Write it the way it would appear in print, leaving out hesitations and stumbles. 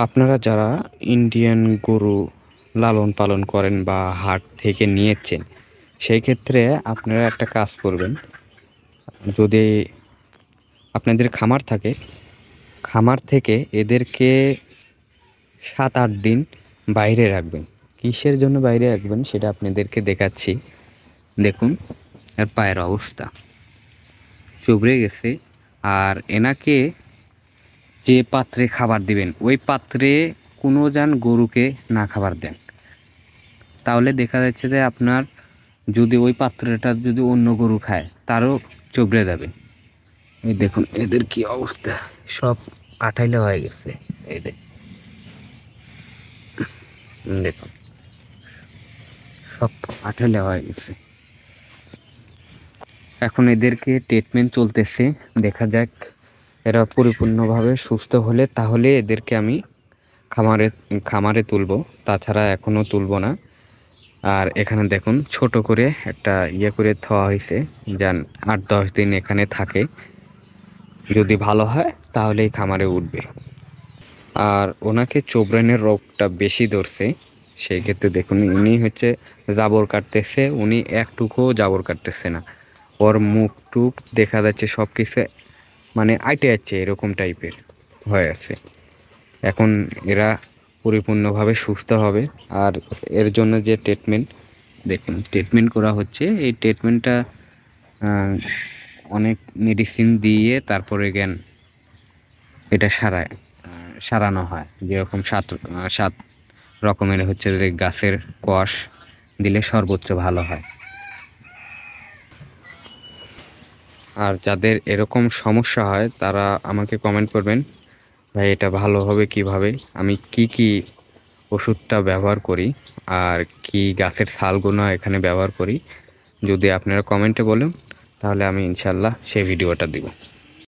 আপনারা যারা ইন্ডিয়ান গরু লালন পালন করেন বা হাট থেকে নিয়েছেন, সেই ক্ষেত্রে আপনারা একটা কাজ করবেন। যদি আপনাদের খামার থাকে, খামার থেকে এদেরকে 7-8 দিন বাইরে রাখবেন। কিসের জন্য বাইরে রাখবেন সেটা আপনাদেরকে দেখাচ্ছি। দেখুন এর পায়ের অবস্থা, চুবড়ে গেছে। আর এনাকে যে পাত্রে খাবার দিবেন ওই পাত্রে কোনো যান গরুকে না খাবার দেন, তাহলে দেখা যাচ্ছে যে আপনার যদি ওই পাত্রটা যদি অন্য গরু খায় তারও চবড়ে যাবে। এই দেখুন এদের কি অবস্থা, সব আঠাইলে হয়ে গেছে। এই দেখুন সব আঠাইলে হয়ে গেছে। এখন এদেরকে ট্রিটমেন্ট চলতেছে, দেখা যাক এরা পরিপূর্ণভাবে সুস্থ হলে তাহলে এদেরকে আমি খামারে খামারে তুলব, তাছাড়া এখনও তুলব না। আর এখানে দেখুন ছোট করে একটা করে থোয়া হয়েছে, যান 8-10 দিন এখানে থাকে, যদি ভালো হয় তাহলে এই খামারে উঠবে। আর ওনাকে চোবড়ানের রোগটা বেশি ধরছে, সেই ক্ষেত্রে দেখুন উনি হচ্ছে জাবর কাটতেছে, উনি একটুকুও জাবর কাটতেছে না, ওর মুখ টুক দেখা যাচ্ছে সব কিছু মানে আইটে যাচ্ছে, এরকম টাইপের হয়ে আছে। এখন এরা পরিপূর্ণভাবে সুস্থ হবে। আর এর জন্য যে ট্রিটমেন্ট দেখুন ট্রিটমেন্ট করা হচ্ছে, এই ট্রিটমেন্টটা অনেক মেডিসিন দিয়ে তারপরে জ্ঞান এটা সারানো হয়। যেরকম 7 রকমের হচ্ছে যে গাছের কষ দিলে সর্বোচ্চ ভালো হয়। আর যাদের এরকম সমস্যা হয় তারা আমাকে কমেন্ট করবেন, ভাই এটা ভালো হবে কিভাবে, আমি কি ওষুধটা ব্যবহার করি আর কি গাছের ছালগুলো এখানে ব্যবহার করি। যদি আপনারা কমেন্টে বলেন তাহলে আমি ইনশাল্লাহ সেই ভিডিওটা দিব।